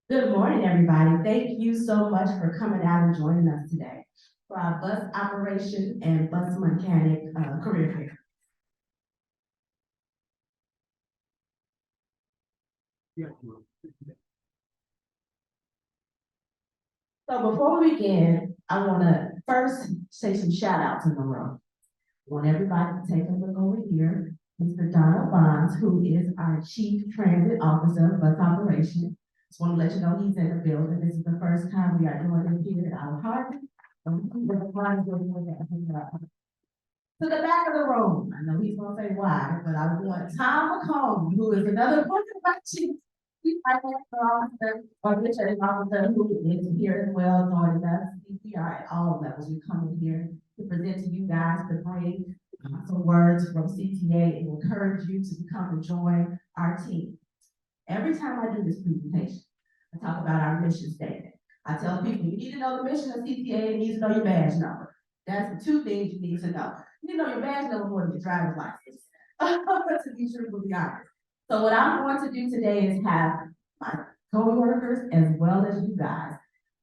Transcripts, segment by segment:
Good morning, everybody. Thank you so much for coming out and joining us today for our bus operation and bus mechanic career fair. So before we begin, I want to first say some shout outs in the room. I want everybody to take a look over here. Mr. Donald Bonds, who is our Chief Transit Officer of Bus Operation. Just want to let you know he's in the building. This is the first time we are doing it here at our Harvey. To the back of the room. I know he's gonna say why, but I want Tom McComb, who is another one of my chief financial officer or research officer who is here as well joining us. We are at all levels. We come in here to present to you guys to bring some words from CTA and encourage you to come and join our team. Every time I do this presentation, I talk about our mission statement. I tell people you need to know the mission of CTA and you need to know your badge number. That's the two things you need to know. You know your badge number more than your driver's license. To be truthfully honest. So what I'm going to do today is have my co-workers as well as you guys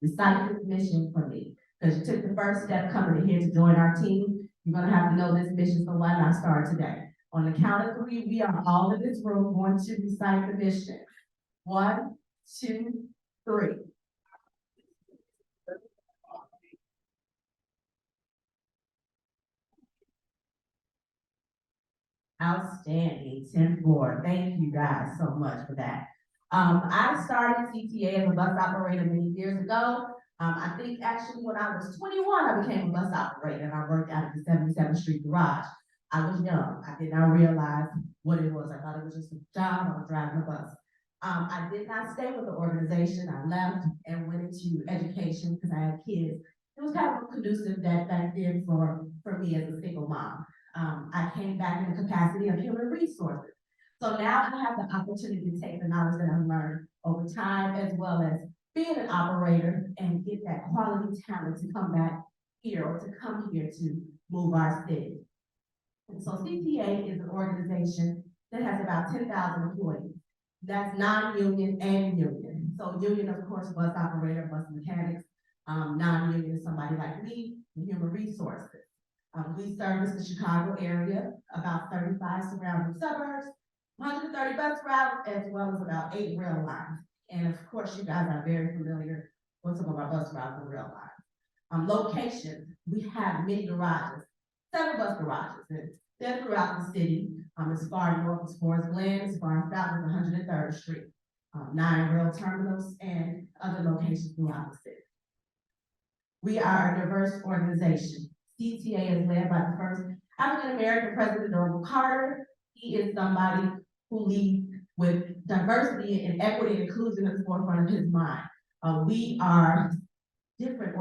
recite this mission for me. Because you took the first step coming in here to join our team. You're gonna have to know this mission, so why not start today? On the count of three, we are all in this room going to recite the mission. 1, 2, 3. Outstanding, 10th floor. Thank you guys so much for that. I started CTA as a bus operator many years ago. I think actually when I was 21, I became a bus operator and I worked out of the 77th Street garage. I was young. I did not realize what it was. I thought it was just a job. I was driving a bus. I did not stay with the organization. I left and went into education because I had kids. It was kind of conducive that back then for me as a single mom. I came back in the capacity of human resources. So now I have the opportunity to take the knowledge that I've learned over time, as well as being an operator and get that quality talent to come back here or to come here to move our city. And so CTA is an organization that has about 10,000 employees. That's non-union and union. So union, of course, bus operator, bus mechanics. Non-union is somebody like me, human resources. We service the Chicago area, about 35 surrounding suburbs, 130 bus routes, as well as about 8 rail lines. And of course, you guys are very familiar with some of our bus routes and rail lines. Locations, we have many garages, several bus garages, and they're throughout the city. As far north as Forest Glen, as far south as 103rd Street, 9 rail terminals, and other locations throughout the city. We are a diverse organization. CTA is led by the first African-American president, Durham Carter. He is somebody who leads with diversity and equity and inclusion at the forefront of his mind. We are different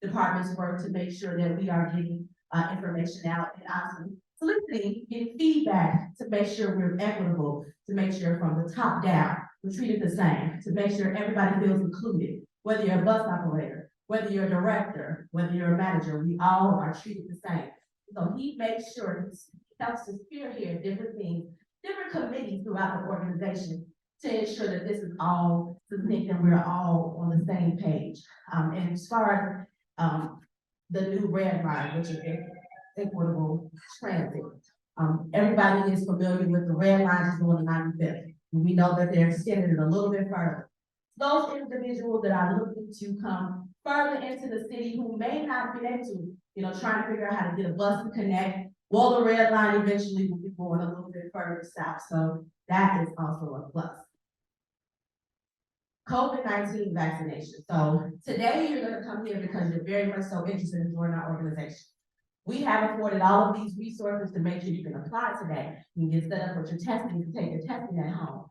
departments work to make sure that we are getting information out and also soliciting, getting feedback to make sure we're equitable, to make sure from the top down, we're treated the same, to make sure everybody feels included, whether you're a bus operator, whether you're a director, whether you're a manager, we all are treated the same. So he makes sure he helps to spearhead different things, different committees throughout the organization to ensure that this is all submit and we're all on the same page. And as far as the new red line, which is equitable transit, everybody is familiar with the red line is on the 95th. We know that they're extending it a little bit further. Those individuals that are looking to come further into the city who may not be able to, trying to figure out how to get a bus to connect, well, the red line eventually will be going a little bit further south. So that is also a plus. COVID-19 vaccination. So today you're going to come here because you're very much so interested in joining our organization. We have afforded all of these resources to make sure you can apply today. You can get set up with your testing, you can take your testing at home.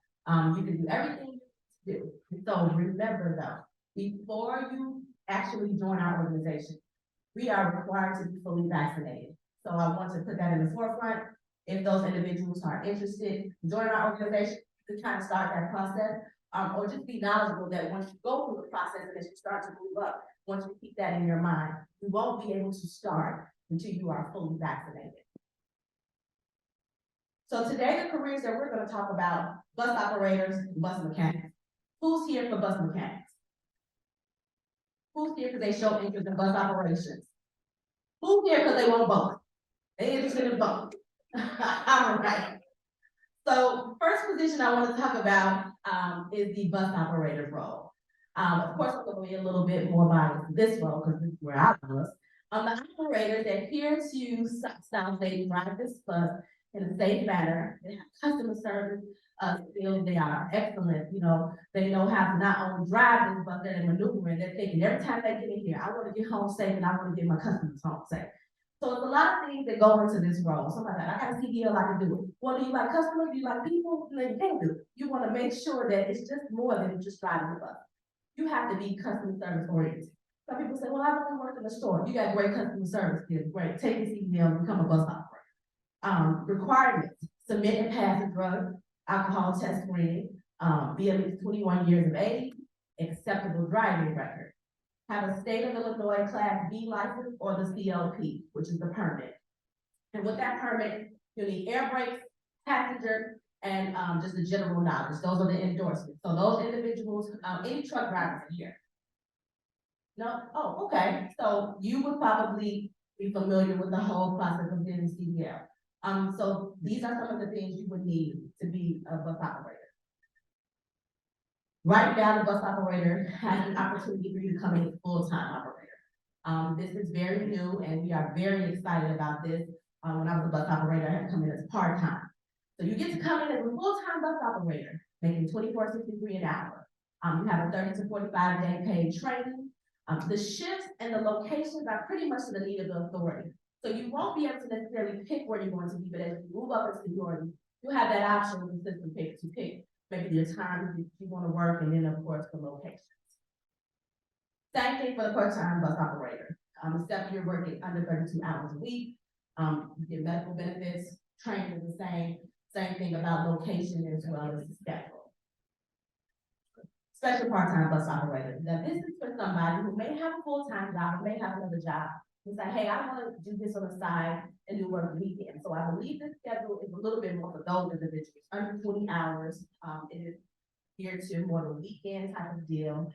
You can do everything you do. So remember though, before you actually join our organization, we are required to be fully vaccinated. So I want to put that in the forefront. If those individuals are interested in joining our organization, to kind of start that process, or just be knowledgeable that once you go through the process and as you start to move up, once you keep that in your mind, you won't be able to start until you are fully vaccinated. So today, the careers that we're going to talk about, bus operators, bus mechanics. Who's here for bus mechanics? Who's here because they show interest in bus operations? Who's here because they want both? They interested in both. All right. So first position I want to talk about is the bus operator role. Of course, I'm going to be a little bit more biased to this role because this is where I was. The operators, they're here to stop, they drive this bus in a safe manner. They have customer service skills. They are excellent. You know, they know how to not only drive this bus, they're maneuvering. They're thinking every time they get in here, I want to get home safe and I want to get my customers home safe. So it's a lot of things that go into this role. Somebody like, I got a CDL, I can do it. Well, do you like customers? Do you like people? No, you can't do it. You want to make sure that it's just more than just driving the bus. You have to be customer service oriented. Some people say, well, I've only worked in the store. You got great customer service skills. Great. Take your CDL and become a bus operator. Requirements: submit and pass a drug, alcohol test screening, be at least 21 years of age, acceptable driving record. Have a state of Illinois Class B license or the CLP, which is the permit. And with that permit, you'll need air brakes, passenger, and just the general knowledge. Those are the endorsements. So those individuals, any truck drivers are here. No? Oh, okay. So you would probably be familiar with the whole process of getting CDL. So these are some of the things you would need to be a bus operator. Right now, the bus operator has an opportunity for you to come in as a full-time operator. This is very new, and we are very excited about this. When I was a bus operator, I had to come in as part-time. So you get to come in as a full-time bus operator, making $24.63 an hour. You have a 30 to 45-day paid training. The shifts and the locations are pretty much to the need of the authority. So you won't be able to necessarily pick where you're going to be, but as you move up in seniority, you have that option with the system pick to pick maybe the time that you want to work, and then of course the locations. Same thing for the part-time bus operator. Except you're working under 32 hours a week. You get medical benefits, training is the same thing about location as well as the schedule. Special part-time bus operator. Now this is for somebody who may have a full-time job, may have another job, and say, hey, I want to do this on the side and do work weekend. So I believe this schedule is a little bit more for those individuals, under 20 hours. It is geared to more of a weekend type of deal.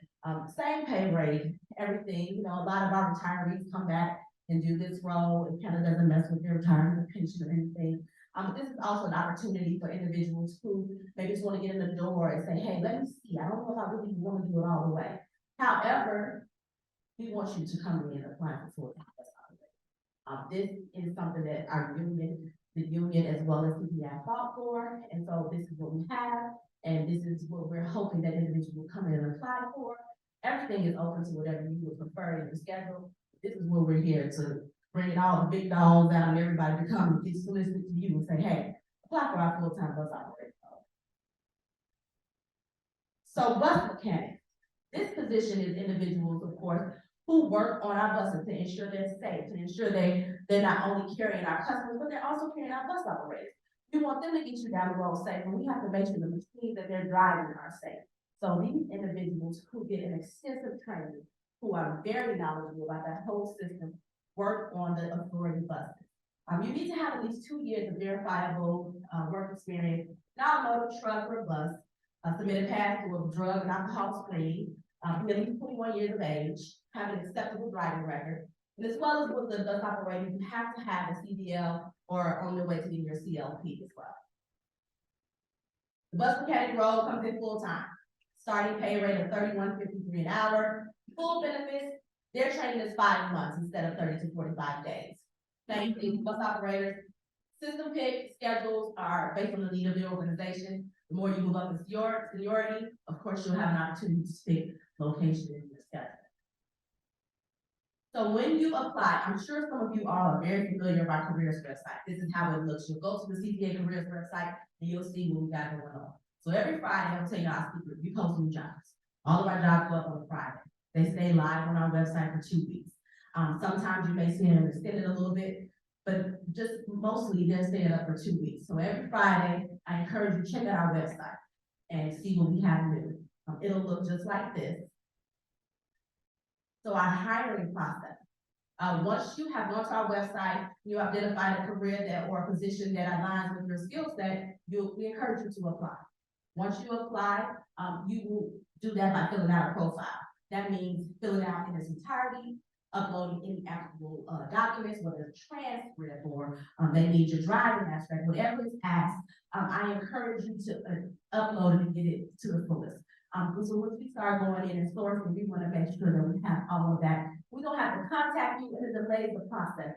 Same pay rate, everything. You know, a lot of our retirees come back and do this role. It kind of doesn't mess with their retirement pension or anything. But this is also an opportunity for individuals who maybe just want to get in the door and say, hey, let me see. I don't know if I really want to do it all the way. However, we want you to come in and apply for full-time. This is something that our union, the union as well as CPI fought for, and so this is what we have, and this is what we're hoping that individuals will come in and apply for. Everything is open to whatever you would prefer in your schedule. This is where we're here to bring all the big dogs out and everybody to come and get solicited to you and say, hey, apply for our full-time bus operator. So bus mechanics. This position is individuals, of course, who work on our buses to ensure they're safe, to ensure they're not only carrying our customers, but they're also carrying our bus operators. We want them to get you down the road safe, and we have to make sure the machines that they're driving are safe. So these individuals who get an extensive training, who are very knowledgeable about that whole system, work on the authority buses. You need to have at least 2 years of verifiable work experience, not a motor truck or bus, submit a pass to a drug and alcohol screening, be at least 21 years of age, have an acceptable driving record, and as well as with the bus operator, you have to have a CDL or on your way to getting your CLP as well. The bus mechanic role comes in full-time. Starting pay rate of $31.53 an hour. Full benefits, their training is 5 months instead of 30 to 45 days. Same thing, bus operators. System pick schedules are based on the need of the organization. The more you move up in seniority, of course, you'll have an opportunity to pick location in your schedule. So when you apply, I'm sure some of you all are very familiar with our careers website. This is how it looks. You'll go to the CPA careers website and you'll see what we got going on. So every Friday, I'll tell you our secret, we post new jobs. All of our jobs go up on Friday. They stay live on our website for 2 weeks. Sometimes you may see them extended a little bit, but just mostly they're staying up for 2 weeks. So every Friday, I encourage you to check out our website and see what we have new. It'll look just like this. So our hiring process. Once you have gone to our website, you identified a career that or a position that aligns with your skill set, we encourage you to apply. Once you apply, you will do that by filling out a profile. That means filling out in its entirety, uploading any applicable documents, whether it's a transcript or they need your driving aspect, whatever is asked. I encourage you to upload it and get it to the fullest. So once we start going in and sourcing, we want to make sure that we have all of that. We don't have to contact you, and it delays the process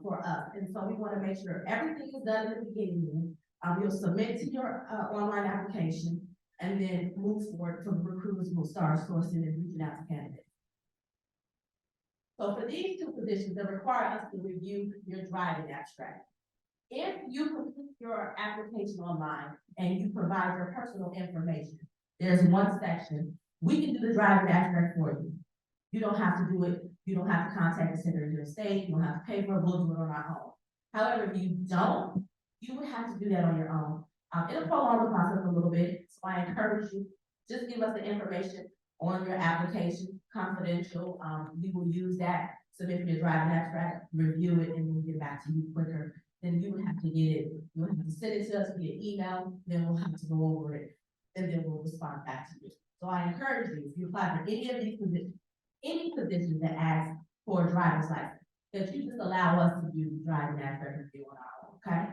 for us. And so we want to make sure everything is done in the beginning. You'll submit to your online application, and then move forward from recruiters will start sourcing and reaching out to candidates. So for these two positions, they require us to review your driving abstract. If you complete your application online and you provide your personal information, there's one section. We can do the driving abstract for you. You don't have to do it. You don't have to contact the Secretary of State. You don't have to pay for it. We'll do it on our own. However, if you don't, you would have to do that on your own. It'll prolong the process a little bit, so I encourage you, just give us the information on your application, confidential. We will use that, submit your driving abstract, review it, and we'll get back to you quicker. Then you would have to get it, you'll have to send it to us via email, then we'll have to go over it, and then we'll respond back to you. So I encourage you, if you apply for any of these positions, any position that asks for a driver's license, that you just allow us to do the driving abstract review on our own, okay?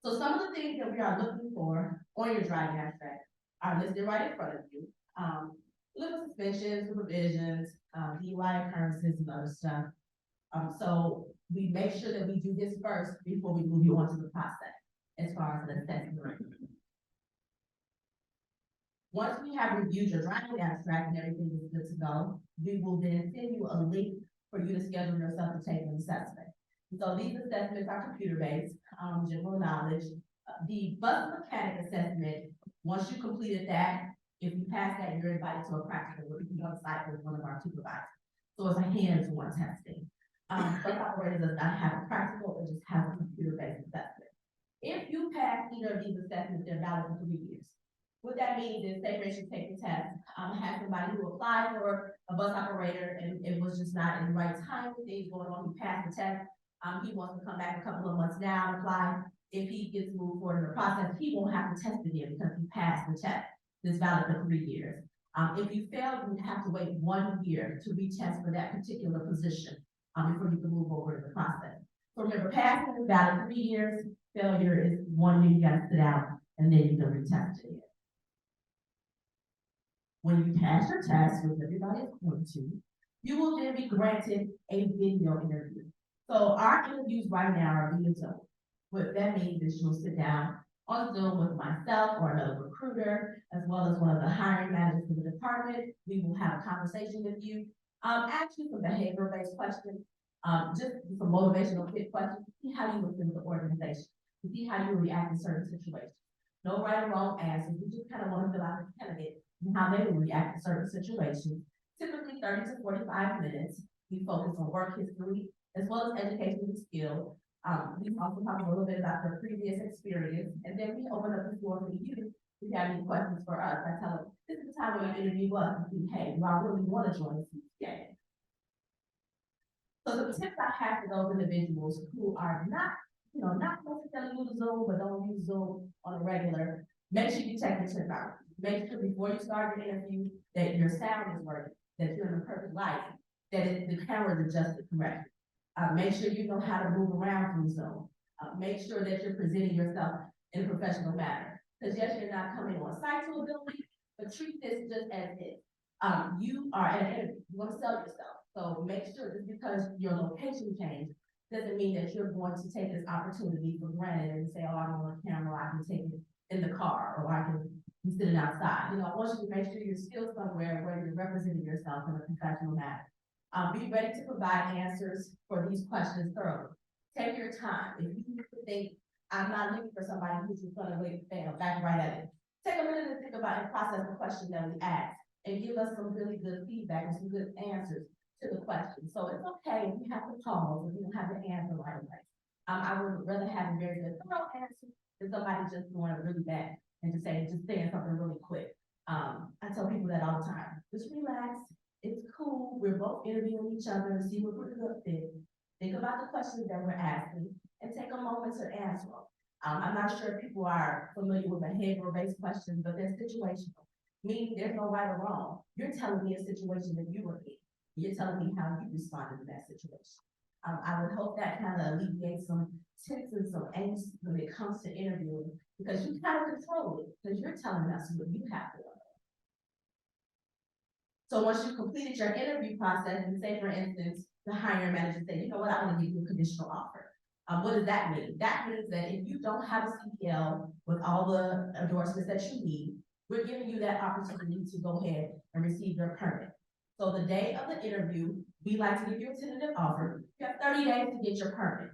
So some of the things that we are looking for on your driving abstract are listed right in front of you. Little suspensions, supervisions, DUI occurrences, and other stuff. So we make sure that we do this first before we move you on to the process as far as the assessment. Once we have reviewed your driving abstract and everything is good to go, we will then send you a link for you to schedule yourself to take an assessment. So these assessments are computer-based, general knowledge. The bus mechanic assessment, once you completed that, if you pass that, you're invited to a practical where you can go on site with one of our supervisors. So it's a hands-on testing. Bus operator does not have a practical, it just has a computer-based assessment. If you pass either of these assessments, they're valid for 3 years. What that means is, say, you take the test. I had somebody who applied for a bus operator and it was just not in the right time with things going on. He passed the test. He wants to come back a couple of months now and apply. If he gets moved forward in the process, he won't have to test again because he passed the test. It's valid for 3 years. If you fail, you have to wait 1 year to retest for that particular position before you can move over in the process. So remember, passing is valid 3 years. Failure is 1 year. You got to sit out and then you can retest it again. When you pass your test, which everybody is going to, you will then be granted a video interview. So our interviews right now are via Zoom. What that means is you'll sit down on Zoom with myself or another recruiter, as well as one of the hiring managers for the department. We will have a conversation with you, ask you some behavior-based questions, just some motivational fit questions, to see how you would fit the organization, to see how you react in certain situations. No right or wrong answers. We just kind of want to fill out the candidate and how they will react in certain situations. Typically 30 to 45 minutes. We focus on work history as well as education and skill. We also talk a little bit about their previous experience, and then we open up the floor for you if you have any questions for us. I tell them, this is the time when you interview us and see, hey, do I really want to join CTA? So the tips I have for those individuals who are not necessarily use Zoom, but don't use Zoom on a regular, make sure you check your tip out. Make sure before you start your interview that your sound is working, that you're in the perfect light, that the camera is adjusted correctly. Make sure you know how to move around through Zoom. Make sure that you're presenting yourself in a professional manner. Because yes, you're not coming on site to a building, but treat this just as it. You are at an interview, you want to sell yourself. So make sure just because your location changed doesn't mean that you're going to take this opportunity for granted and say, oh, I'm on camera, I can take it in the car, or I can be sitting outside. I want you to make sure you're still somewhere where you're representing yourself in a professional manner. Be ready to provide answers for these questions thoroughly. Take your time. If you think, I'm not looking for somebody who's just gonna back right at it. Take a minute to think about and process the question that we asked and give us some really good feedback and some good answers to the question. So it's okay if you have to pause, if you don't have the answer right away. I would rather have a very good thorough answer than somebody just doing it really bad and just saying something really quick. I tell people that all the time. Just relax. It's cool. We're both interviewing each other to see what we're good fit. Think about the questions that we're asking and take a moment to answer them. I'm not sure if people are familiar with behavioral-based questions, but they're situational. Meaning there's no right or wrong. You're telling me a situation that you were in. You're telling me how you responded to that situation. I would hope that kind of alleviates some tense and some angst when it comes to interviewing, because you kind of control it, because you're telling us what you have to learn. So once you've completed your interview process, and say for instance, the hiring manager said, you know what, I want to give you a conditional offer. What does that mean? That means that if you don't have a CPL with all the endorsements that you need, we're giving you that opportunity to go ahead and receive your permit. So the day of the interview, we like to give you a tentative offer. You have 30 days to get your permit.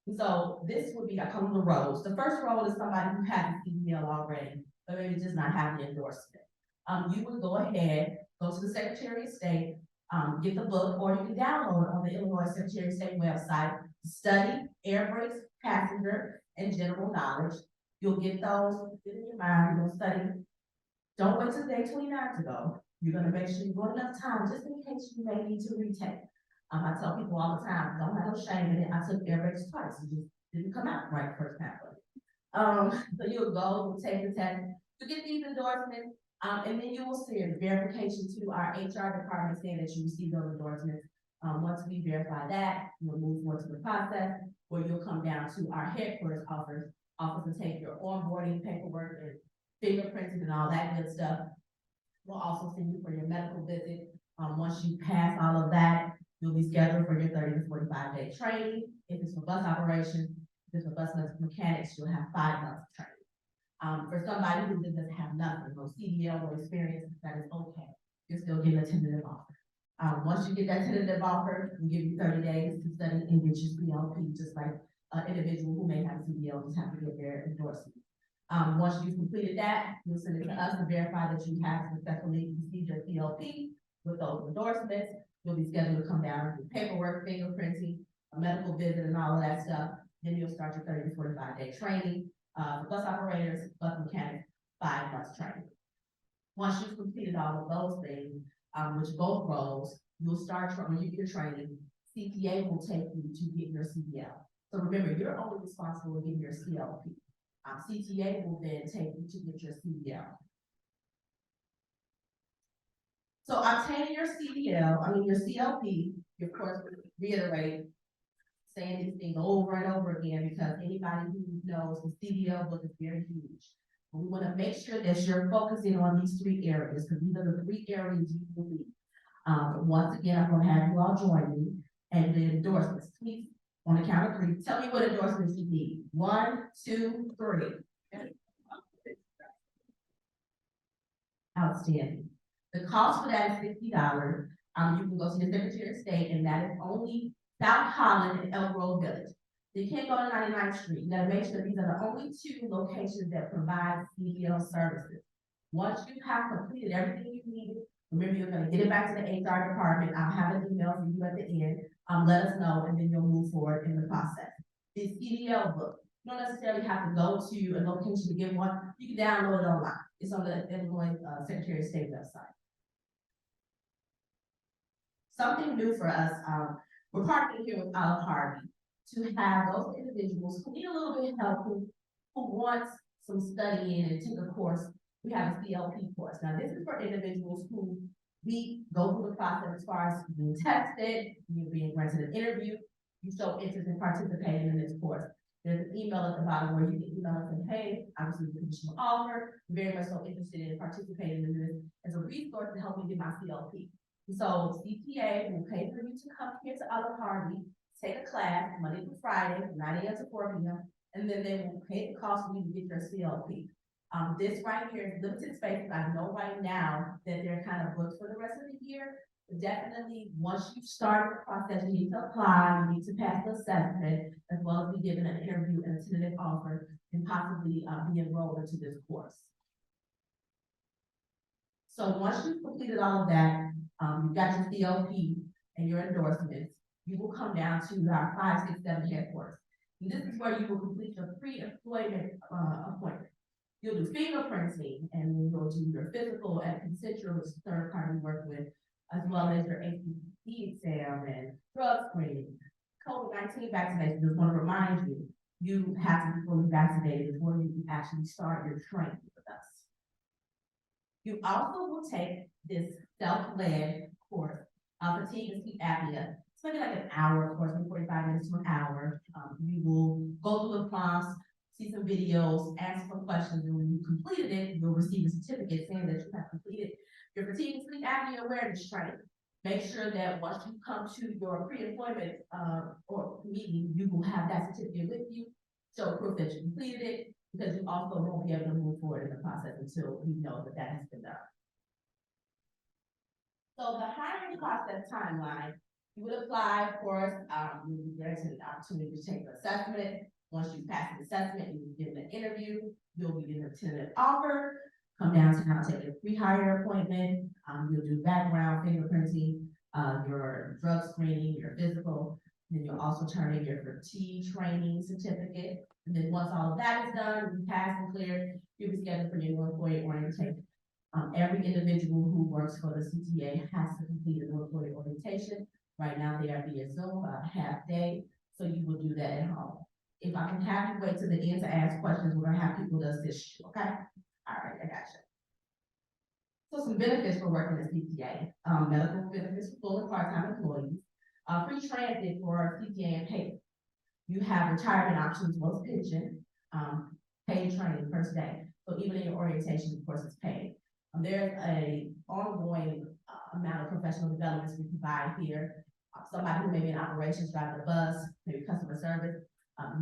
And so this would be, I call them the roles. The first role is somebody who has a CPL already, but maybe does not have the endorsement. You would go ahead, go to the Secretary of State, get the book, or you can download it on the Illinois Secretary of State website. Study air brakes, passenger, and general knowledge. You'll get those, get in your mind, you're gonna study. Don't wait till day 29 to go. You're gonna make sure you go enough time just in case you may need to retake. I tell people all the time, don't have no shame in it. I took air brakes twice, it just didn't come out right first time. So you'll go, you'll take the test, you get these endorsements, and then you will send verification to our HR department saying that you received those endorsements. Once we verify that, we'll move forward to the process where you'll come down to our headquarters office to take your onboarding paperwork and fingerprinting and all that good stuff. We'll also send you for your medical visit. Once you pass all of that, you'll be scheduled for your 30 to 45 day training. If it's for bus operations, if it's for bus mechanics, you'll have 5 months of training. For somebody who doesn't have nothing, no CDL or experience, that is okay. You're still getting a tentative offer. Once you get that tentative offer, we give you 30 days to study and get your CLP, just like an individual who may have a CDL just have to get their endorsement. Once you've completed that, you'll send it to us to verify that you have successfully received your CLP with those endorsements. You'll be scheduled to come down and do paperwork, fingerprinting, a medical visit, and all of that stuff. Then you'll start your 30 to 45 day training. Bus operators, bus mechanics, 5 months training. Once you've completed all of those things, which both roles, you'll start when you get your training. CPA will take you to get your CDL. So remember, you're only responsible for getting your CLP. CTA will then take you to get your CDL. So obtaining your your CLP, you of course reiterate saying these things over and over again because anybody who knows the CDL book is very huge. We want to make sure that you're focusing on these 3 areas because these are the 3 areas you will need. Once again, I'm going to have you all join me and the endorsements. Please, on the count of 3, tell me what endorsements you need. 1, 2, 3. Outstanding. The cost for that is $50. You can go to your Secretary of State, and that is only South Holland and Elk Grove Village. So you can't go to 99th Street. You gotta make sure these are the only 2 locations that provide CDL services. Once you have completed everything you needed, remember you're gonna get it back to the HR department. I'll have an email for you at the end. Let us know, and then you'll move forward in the process. The CDL book, you don't necessarily have to go to a location to get one. You can download it online. It's on the Illinois Secretary of State website. Something new for us, we're partnering here with Harvey to have those individuals who need a little bit of help, who wants some studying and take a course. We have a CLP course. Now, this is for individuals who we go through the process as far as being tested, you being granted an interview, you show interest in participating in this course. There's an email at the bottom where you can email us and hey, I received a conditional offer, very much so interested in participating in this as a resource to help me get my CLP. So CPA will pay for you to come here to Harvey, take a class Monday through Friday, 9 a.m. to 4 p.m., and then they will pay the cost for you to get your CLP. This right here is limited space. I know right now that they're kind of booked for the rest of the year. But definitely, once you start the process, you need to apply, you need to pass the assessment, as well as be given an interview and a tentative offer, and possibly be enrolled into this course. So once you've completed all of that, you've got your CLP and your endorsements, you will come down to our 567 headquarters. And this is where you will complete your pre-employment appointment. You'll do fingerprinting, and then you'll do your physical and consensual, which is the third party we work with, as well as your ACT exam and drug screening. COVID-19 vaccination, just want to remind you, you have to be fully vaccinated before you can actually start your training with us. You also will take this self-led course, fatigue and sleep apnea. It's maybe like an hour, of course, maybe 45 minutes to an hour. You will go through the prompts, see some videos, answer some questions, and when you completed it, you'll receive a certificate saying that you have completed your fatigue and sleep apnea awareness training. Make sure that once you come to your pre-employment or meeting, you will have that certificate with you, show proof that you completed it, because you also won't be able to move forward in the process until we know that that has been done. So the hiring process timeline, you would apply, of course, you will be granted an opportunity to take the assessment. Once you pass the assessment, you will be given an interview, you'll be given a tentative offer, come downtown, take a pre-hire appointment, you'll do background, fingerprinting, your drug screening, your physical, then you'll also turn in your fatigue training certificate. And then once all of that is done, you pass and clear, you'll be scheduled for your new employee orientation. Every individual who works for the CTA has to complete an employee orientation. Right now, they are via Zoom, half day, so you will do that at home. If I can have you wait to the end to ask questions, we're gonna have people to assist you, okay? All right, I got you. So some benefits for working at CTA, medical benefits for full and part-time employees, free transit for CTA and paid. You have retirement options, most pension, paid training first day. So even in your orientation, of course, it's paid. There's a ongoing amount of professional developments we provide here. Somebody who may be in operations, driving a bus, maybe customer service,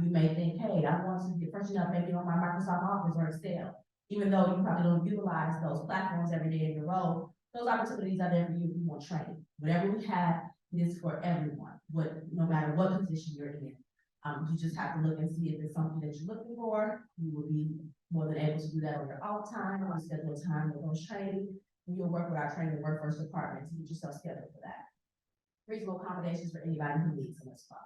you may think, hey, I want to get freshened up maybe on my Microsoft Office or Excel. Even though you probably don't utilize those platforms every day in your role, those opportunities are there for you if you want training. Whatever we have is for everyone, no matter what position you're in. You just have to look and see if it's something that you're looking for. You will be more than able to do that on your own time, or schedule time with those training. And you'll work with our training workforce department to get yourself scheduled for that. Reasonable accommodations for anybody who needs them as well.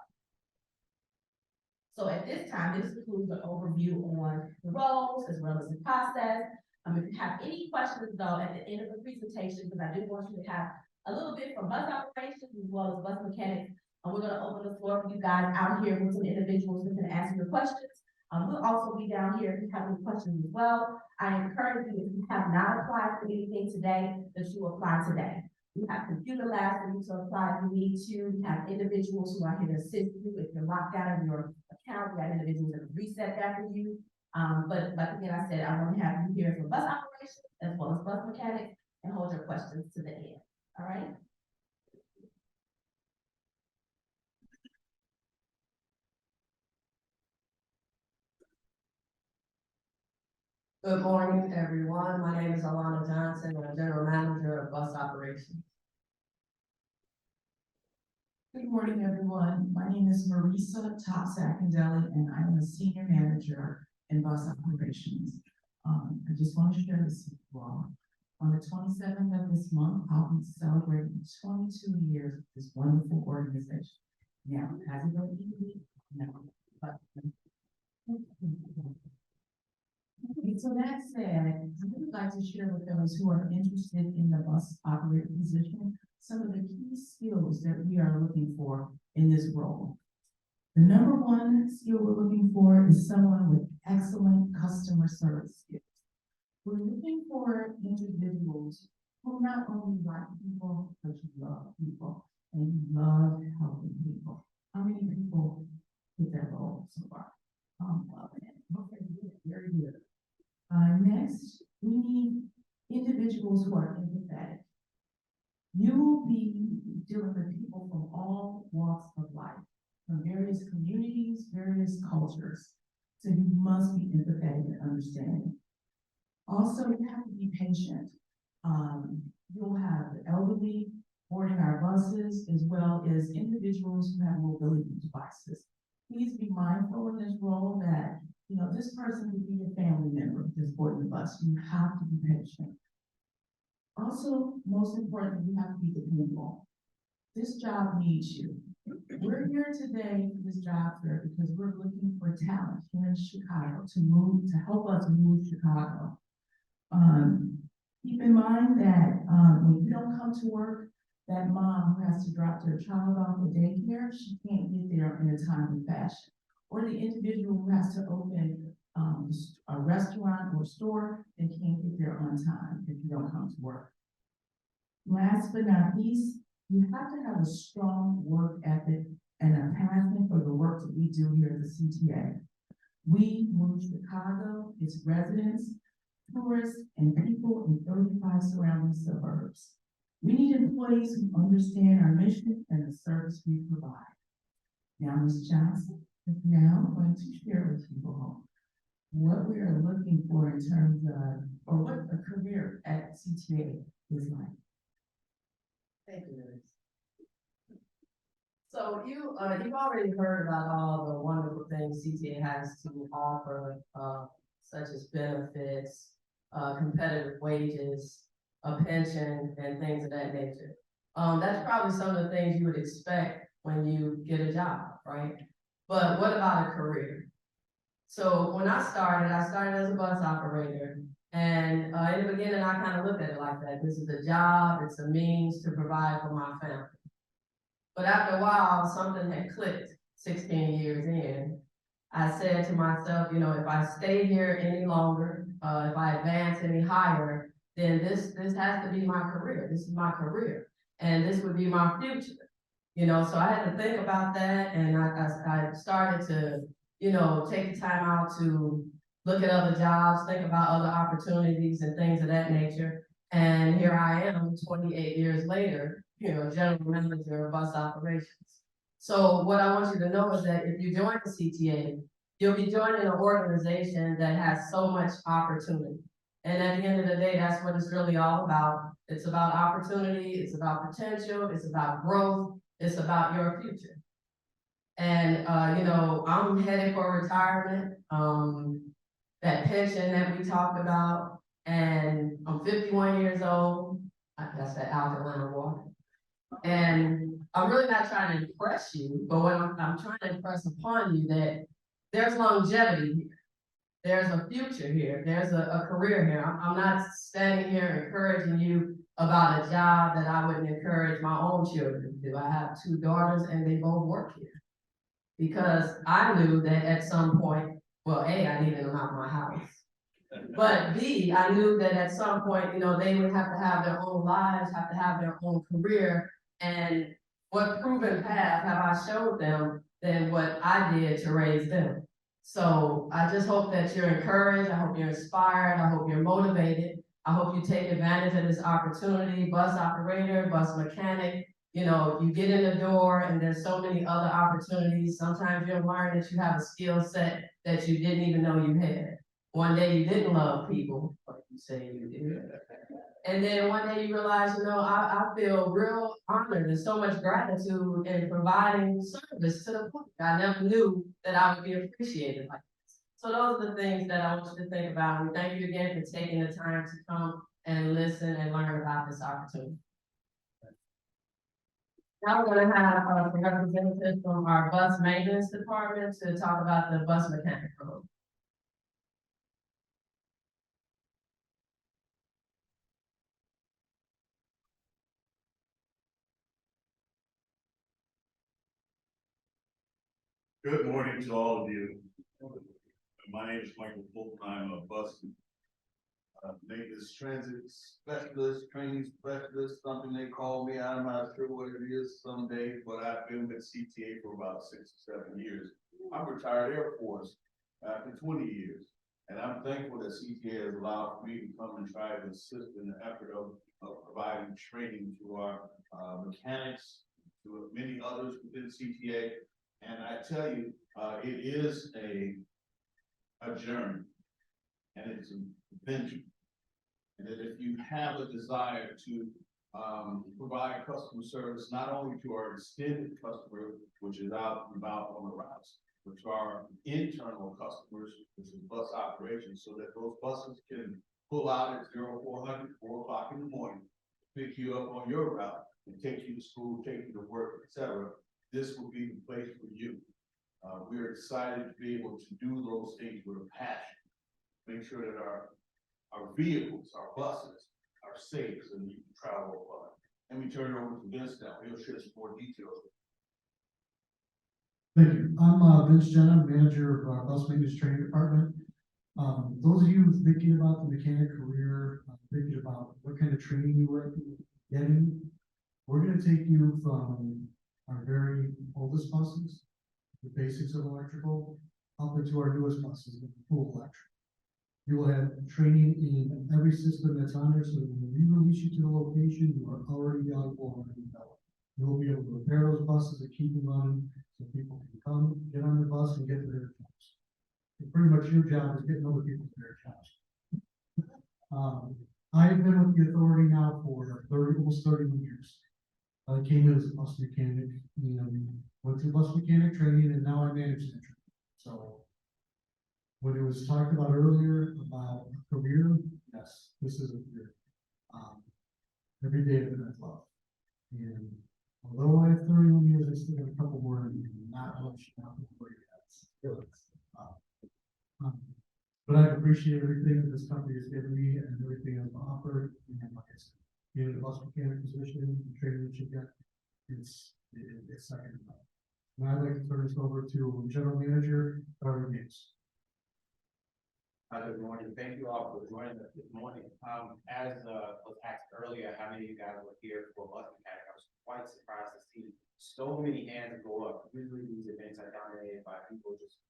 So at this time, this includes an overview on the roles as well as the process. If you have any questions though, at the end of the presentation, because I do want you to have a little bit from bus operations as well as bus mechanics. We're going to open the floor for you guys out here with some individuals who can answer your questions. We'll also be down here if you have any questions as well. I encourage you, if you have not applied for anything today, that you apply today. We have computer labs for you to apply if you need to. We have individuals who are here to assist you if you're locked out of your account. We have individuals that can reset that for you. But like again, I said, I want to have you here for bus operations as well as bus mechanics and hold your questions to the end. All right. Good morning, everyone. My name is Alana Johnson. I'm General Manager of Bus Operations. Good morning, everyone. My name is Marisa Topsack-Candelli, and I am a Senior Manager in Bus Operations. I just want to share this with you all. On the 27th of this month, I'll be celebrating 22 years of this wonderful organization. Now, has it been easy? No. But so that said, I would like to share with those who are interested in the bus operator position some of the key skills that we are looking for in this role. The number one skill we're looking for is someone with excellent customer service skills. We're looking for individuals who not only like people, but you love people, and you love helping people. How many people fit that role so far? Okay, good, very good. Next, we need individuals who are empathetic. You will be dealing with people from all walks of life, from various communities, various cultures. So you must be empathetic and understanding. Also, you have to be patient. You'll have the elderly boarding our buses, as well as individuals who have mobility devices. Please be mindful in this role that this person could be a family member that's boarding the bus. You have to be patient. Also, most importantly, you have to be dependable. This job needs you. We're here today for this job fair because we're looking for talent here in Chicago to help us move Chicago. Keep in mind that when you don't come to work, that mom who has to drop their child off at daycare, she can't get there in a timely fashion. or the individual who has to open a restaurant or store and can't get there on time if you don't come to work. Last but not least, you have to have a strong work ethic and a passion for the work that we do here at the CTA. We move Chicago, its residents, tourists, and people in 35 surrounding suburbs. We need employees who understand our mission and the service we provide. Now, Ms. Johnson is now going to share with you all what we are looking for in terms of, or what a career at CTA is like. Thank you, Liz. So you've already heard about all the wonderful things CTA has to offer, such as benefits, competitive wages, a pension, and things of that nature. That's probably some of the things you would expect when you get a job, right? But what about a career? So when I started as a bus operator, and in the beginning, I kind of looked at it like that. This is a job, it's a means to provide for my family. But after a while, something had clicked 16 years in. I said to myself, you know, if I stay here any longer, if I advance any higher, then this has to be my career. This is my career. And this would be my future. You know, so I had to think about that, and I started to, you know, take the time out to look at other jobs, think about other opportunities and things of that nature. And here I am 28 years later, you know, general manager of bus operations. So what I want you to know is that if you join the CTA, you'll be joining an organization that has so much opportunity. And at the end of the day, that's what it's really all about. It's about opportunity, it's about potential, it's about growth, it's about your future. And, you know, I'm headed for retirement, that pension that we talked about, and I'm 51 years old. That's that alkaline water. And I'm really not trying to impress you, but what I'm trying to impress upon you that there's longevity here. There's a future here. There's a career here. I'm not standing here encouraging you about a job that I wouldn't encourage my own children to do. I have 2 daughters and they both work here. Because I knew that at some point, well, A, I needed them out of my house. But B, I knew that at some point, you know, they would have to have their own lives, have to have their own career. And what proven path have I showed them than what I did to raise them? So I just hope that you're encouraged. I hope you're inspired. I hope you're motivated. I hope you take advantage of this opportunity, bus operator, bus mechanic. You know, you get in the door and there's so many other opportunities. Sometimes you'll learn that you have a skill set that you didn't even know you had. One day you didn't love people, but you say you did. And then one day you realize, you know, I feel real honored and so much gratitude in providing service to the public. I never knew that I would be appreciated like this. So those are the things that I want you to think about. And thank you again for taking the time to come and listen and learn about this opportunity. Now we're gonna have some representatives from our bus maintenance department to talk about the bus mechanic program. Good morning to all of you. My name is Michael Fulton. I'm a bus maintenance transit specialist, training specialist, something they call me. I'm not sure what it is some days, but I've been with CTA for about 6 or 7 years. I'm retired Air Force after 20 years. And I'm thankful that CTA has allowed for me to come and try to assist in the effort of providing training to our mechanics, to many others within CTA. And I tell you, it is a journey, and it's an adventure. And that if you have a desire to provide customer service, not only to our extended customer, which is out and about on the routes, but to our internal customers, which is bus operations, so that those buses can pull out at 0400, 4 o'clock in the morning, pick you up on your route, and take you to school, take you to work, etc. This will be the place for you. We're excited to be able to do those things with a passion. Make sure that our vehicles, our buses, are safe so that you can travel fun. Let me turn it over to Vince now. He'll share some more details. Thank you. I'm Vince Jenna, manager of our bus maintenance training department. Those of you thinking about the mechanic career, thinking about what kind of training you were getting, we're gonna take you from our very oldest buses, the basics of electrical, up into our newest buses, the full electric. You will have training in every system that's on there, so when we release you to the location, you are already valuable and developed. You will be able to repair those buses and keep them running, so people can come, get on the bus and get to their jobs. And pretty much your job is getting other people to their jobs. I've been with the authority now for almost 31 years. I came in as a bus mechanic, went through bus mechanic training, and now I manage that training. So when it was talked about earlier about a career, yes, this is a career. Every day of it I love. And although I have 31 years, I still have a couple more, not much, not before you guys. But I appreciate everything that this company has given me and everything I've offered. And like I said, being in the bus mechanic position, the training that you get, it's second to none. And I'd like to turn this over to General Manager, Harvey. Good morning. Thank you all for joining us this morning. As was asked earlier, how many of you guys were here for bus mechanic? I was quite surprised to see so many hands go up. Usually these events are dominated by people just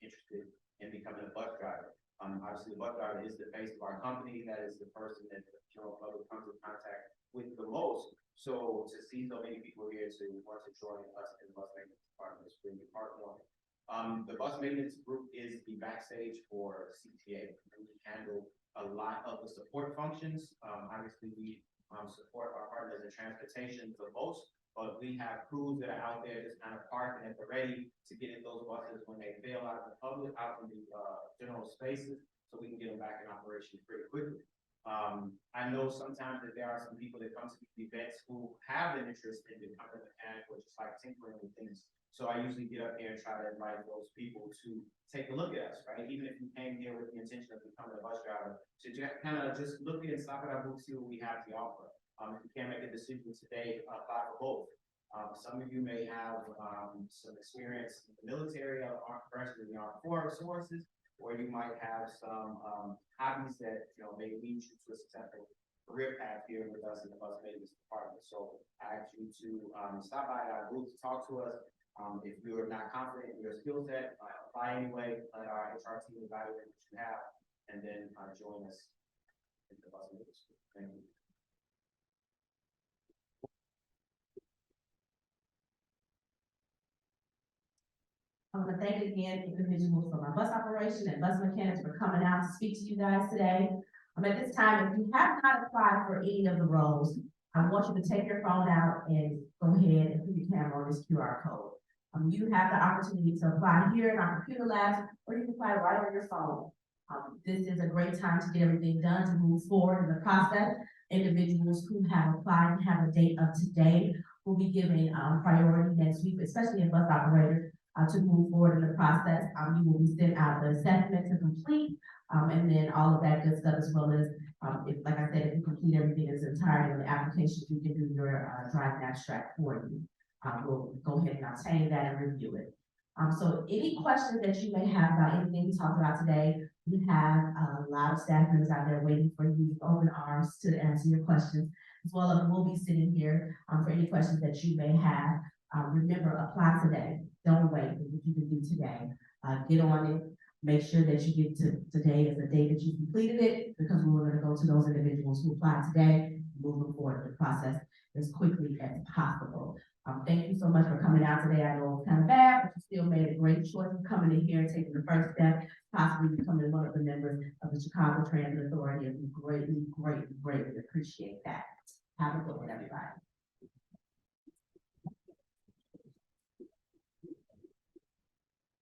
interested in becoming a bus driver. Obviously the bus driver is the face of our company. That is the person that the general public comes in contact with the most. So to see so many people here to want to join us in the bus maintenance department is really heartwarming. The bus maintenance group is the backstage for CTA. We handle a lot of the support functions. Obviously, we support our partners in transportation the most, but we have crews that are out there just kind of parking at the ready to get in those buses when they fail out of the public, out in the general spaces, so we can get them back in operation pretty quickly. I know sometimes that there are some people that come to these events who have an interest in becoming a mechanic or just like tinkering with things. So I usually get up here and try to invite those people to take a look at us, right? Even if you came here with the intention of becoming a bus driver, to kind of just look at and stop at our booth, see what we have to offer. If you can't make a decision today, apply for both. Some of you may have some experience in the military, branches in the armed forces, or you might have some hobbies that may lead you to a successful career path here with us in the bus maintenance department. So I ask you to stop by our booth, talk to us. If you are not confident in your skill set, apply anyway. Let our HR team evaluate what you have, and then join us in the bus maintenance group. Thank you. I want to thank again individuals from our bus operation and bus mechanics for coming out to speak to you guys today. At this time, if you have not applied for any of the roles, I want you to take your phone out and go ahead and put your camera on this QR code. You have the opportunity to apply here in our computer labs, or you can apply right on your phone. This is a great time to get everything done to move forward in the process. Individuals who have applied and have a date of today will be given priority next week, especially in bus operators, to move forward in the process. You will be sent out the assessment to complete, and then all of that good stuff, as well as, if, like I said, if you complete everything in its entirety on the application, you can do your driving abstract for you. We'll go ahead and obtain that and review it. So any questions that you may have about anything we talked about today, we have a lot of staff members out there waiting for you with open arms to answer your questions, as well as we'll be sitting here for any questions that you may have. Remember, apply today. Don't wait for what you can do today. Get on it. Make sure that you get to today is the day that you completed it, because we're going to go to those individuals who applied today, moving forward in the process as quickly as possible. Thank you so much for coming out today. I know it's kind of bad, but you still made a great choice of coming in here and taking the first step, possibly becoming one of the members of the Chicago Transit Authority, and we greatly, greatly, greatly appreciate that. Have a good one, everybody.